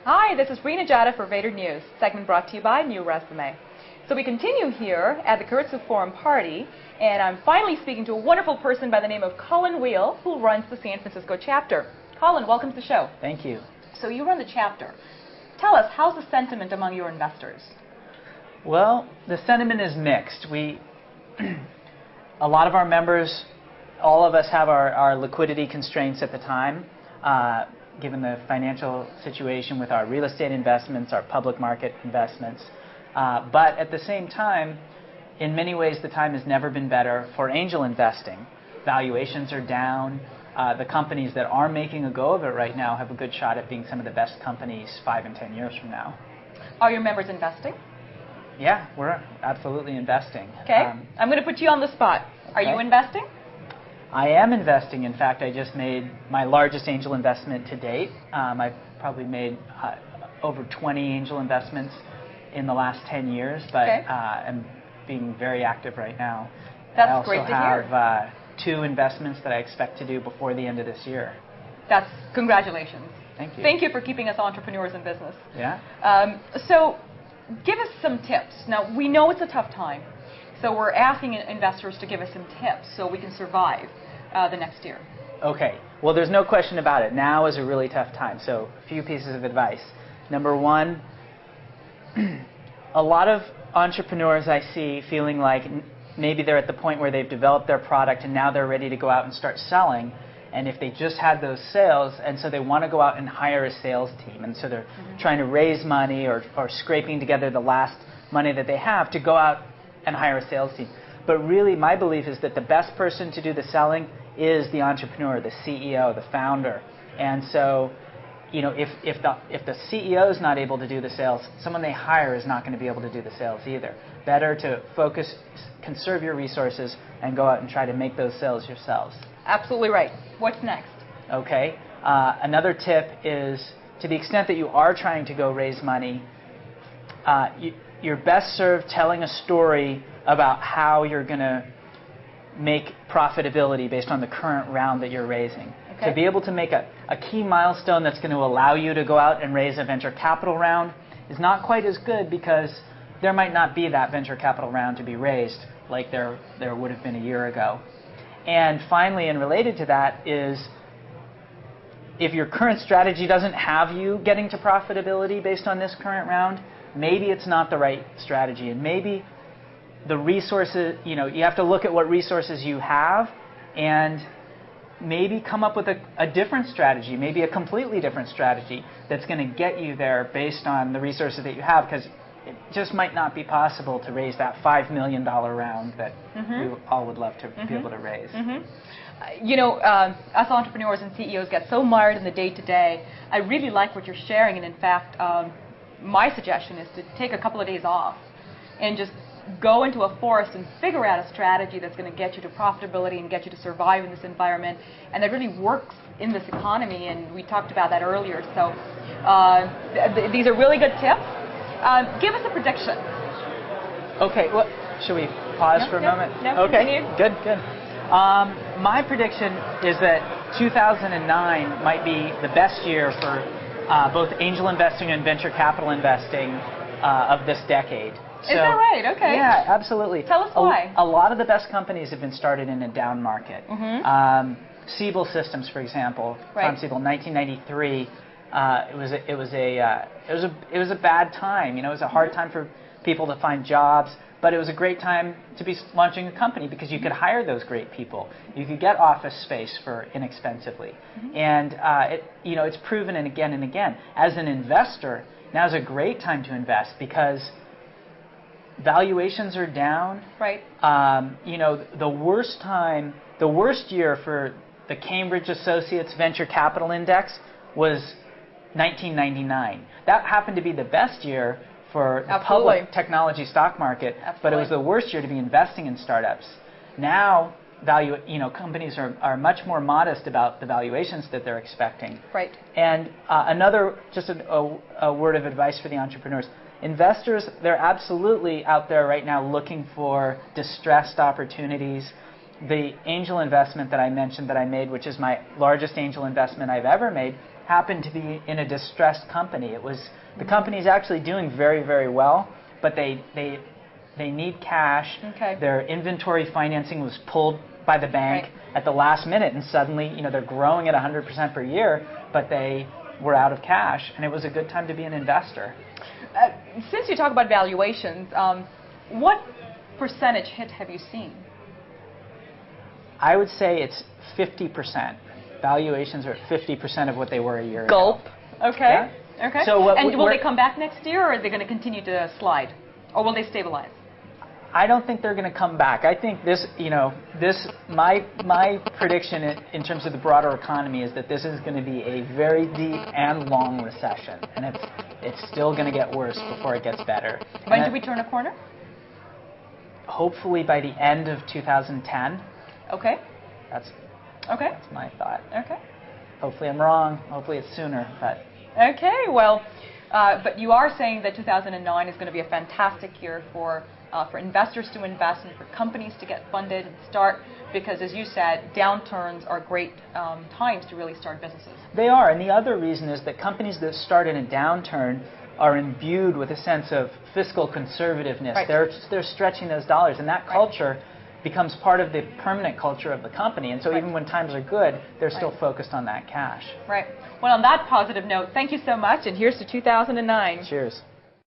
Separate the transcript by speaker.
Speaker 1: Hi, this is Rena Jada for Vader News, segment brought to you by New Resume. So we continue here at the Keiretsu Forum party, and I'm finally speaking to a wonderful person by the name of Colin Wheel, who runs the San Francisco chapter. Colin, welcome to the show.
Speaker 2: Thank you.
Speaker 1: So you run the chapter. Tell us, how's the sentiment among your investors?
Speaker 2: Well, the sentiment is mixed. A lot of our members, all of us have our liquidity constraints at the time, given the financial situation with our real estate investments, our public market investments. But at the same time, in many ways, the time has never been better for angel investing. Valuations are down. The companies that are making a go of it right now have a good shot at being some of the best companies 5 and 10 years from now.
Speaker 1: Are your members investing?
Speaker 2: Yeah, we're absolutely investing.
Speaker 1: Okay. I'm going to put you on the spot. Okay. Are you investing?
Speaker 2: I am investing. In fact, I just made my largest angel investment to date. I've probably made over 20 angel investments in the last 10 years, but I'm being very active right now.
Speaker 1: That's great to hear.
Speaker 2: I also have 2 investments that I expect to do before the end of this year.
Speaker 1: That's congratulations.
Speaker 2: Thank you.
Speaker 1: Thank you for keeping us entrepreneurs in business.
Speaker 2: Yeah.
Speaker 1: So give us some tips. Now, we know it's a tough time, so we're asking investors to give us some tips so we can survive the next year.
Speaker 2: Okay. Well, there's no question about it. Now is a really tough time. So a few pieces of advice. Number one, a lot of entrepreneurs I see feeling like maybe they're at the point where they've developed their product and now they're ready to go out and start selling. And if they just had those sales, and so they want to go out and hire a sales team. And so they're trying to raise money or scraping together the last money that they have to go out and hire a sales team. But really, my belief is that the best person to do the selling is the entrepreneur, the CEO, the founder. And so, you know, if the CEO is not able to do the sales, someone they hire is not going to be able to do the sales either. Better to focus, conserve your resources, and go out and try to make those sales yourselves.
Speaker 1: Absolutely right. What's next?
Speaker 2: Okay. Another tip is, to the extent that you are trying to go raise money, you're best served telling a story about how you're going to make profitability based on the current round that you're raising. Okay. To be able to make a key milestone that's going to allow you to go out and raise a venture capital round is not quite as good, because there might not be that venture capital round to be raised like there would have been a year ago. And finally, and related to that, is if your current strategy doesn't have you getting to profitability based on this current round, maybe it's not the right strategy. And maybe the resources, you have to look at what resources you have and maybe come up with a different strategy, maybe a completely different strategy that's going to get you there based on the resources that you have, because it just might not be possible to raise that $5 million round that we all would love to be able to raise.
Speaker 1: Us entrepreneurs and CEOs get so mired in the day-to-day. I really like what you're sharing, and in fact, my suggestion is to take a couple of days off and just go into a forest and figure out a strategy that's going to get you to profitability and get you to survive in this environment, and that really works in this economy, and we talked about that earlier. So these are really good tips. Give us a prediction.
Speaker 2: Okay, well, should we pause for a moment?
Speaker 1: No,
Speaker 2: okay, good. My prediction is that 2009 might be the best year for both angel investing and venture capital investing of this decade.
Speaker 1: Is that right? Okay.
Speaker 2: Yeah, absolutely.
Speaker 1: Tell us why.
Speaker 2: A lot of the best companies have been started in a down market. Siebel Systems, for example, from Siebel, 1993. It was a bad time. It was a hard time for people to find jobs, but it was a great time to be launching a company because you could hire those great people. You could get office space for inexpensively, and it's proven again and again. As an investor, now is a great time to invest because valuations are down.
Speaker 1: Right.
Speaker 2: The worst year for the Cambridge Associates Venture Capital Index was 1999. That happened to be the best year for the public technology stock market, but it was the worst year to be investing in startups. Now, companies are much more modest about the valuations that they're expecting.
Speaker 1: Right.
Speaker 2: And just a word of advice for the entrepreneurs. Investors, they're absolutely out there right now looking for distressed opportunities the angel investment that I mentioned that I made, which is my largest angel investment I've ever made, happened to be in a distressed company. It was the company's actually doing very, very well, but they need cash.
Speaker 1: Okay.
Speaker 2: Their inventory financing was pulled by the bank at the last minute, and suddenly, they're growing at 100% per year, but they were out of cash, and it was a good time to be an investor.
Speaker 1: Since you talk about valuations, what percentage hit have you seen?
Speaker 2: I would say it's 50%. Valuations are at 50% of what they were a year
Speaker 1: Gulp.
Speaker 2: ago.
Speaker 1: Okay.
Speaker 2: Yeah.
Speaker 1: Okay.
Speaker 2: So
Speaker 1: will they come back next year, or are they going to continue to slide, or will they stabilize?
Speaker 2: I don't think they're going to come back. I think my prediction in terms of the broader economy is that this is going to be a very deep and long recession, and it's still going to get worse before it gets better.
Speaker 1: When do we turn a corner?
Speaker 2: Hopefully by the end of 2010.
Speaker 1: Okay.
Speaker 2: That's
Speaker 1: Okay.
Speaker 2: my thought.
Speaker 1: Okay.
Speaker 2: Hopefully I'm wrong. Hopefully it's sooner. But
Speaker 1: Okay. Well, but you are saying that 2009 is going to be a fantastic year for investors to invest and for companies to get funded and start, because, as you said, downturns are great times to really start businesses.
Speaker 2: They are, and the other reason is that companies that start in a downturn are imbued with a sense of fiscal conservativeness.
Speaker 1: Right.
Speaker 2: They're stretching those dollars, and that culture becomes part of the permanent culture of the company. And so even when times are good, they're still focused on that cash.
Speaker 1: Right. Well, on that positive note, thank you so much, and here's to 2009.
Speaker 2: Cheers.